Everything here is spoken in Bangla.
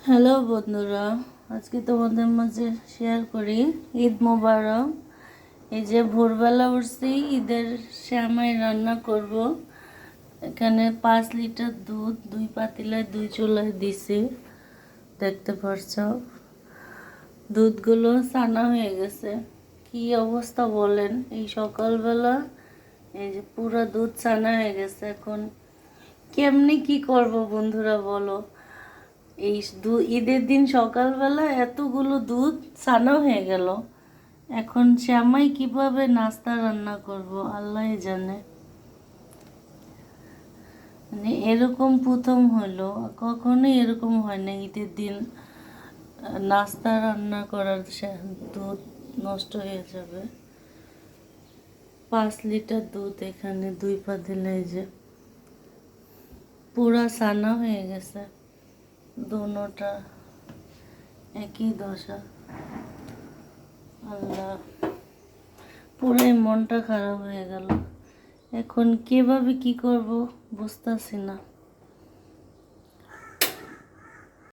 হ্যালো বন্ধুরা, আজকে তোমাদের মাঝে শেয়ার করি ঈদ মোবারক। এই যে ভোরবেলা উঠছি, ঈদের শ্যামাই রান্না করব। এখানে 5 লিটার দুধ 2 পাতিলায় 2 চুলায় দিছি, দেখতে পাচ্ছ। দুধগুলো ছানা হয়ে গেছে। কি অবস্থা বলেন, এই সকালবেলা এই যে পুরো দুধ ছানা হয়ে গেছে। এখন কেমনি কি করব বন্ধুরা বলো। এই ঈদের দিন সকালবেলা এতগুলো দুধ ছানা হয়ে গেল। এখন শ্যামাই কিভাবে নাস্তা রান্না করব আল্লাহ জানে। মানে এরকম প্রথম হলো, কখনোই এরকম হয় না ঈদের দিন নাস্তা রান্না করার দুধ নষ্ট হয়ে যাবে। 5 লিটার দুধ এখানে 2 পা দিলে যে পুরা ছানা হয়ে গেছে। দোনোটা একই দশা। আল্লাহ, পুরাই মনটা খারাপ হয়ে গেল। এখন কিভাবে কি করব বুঝতেছি না।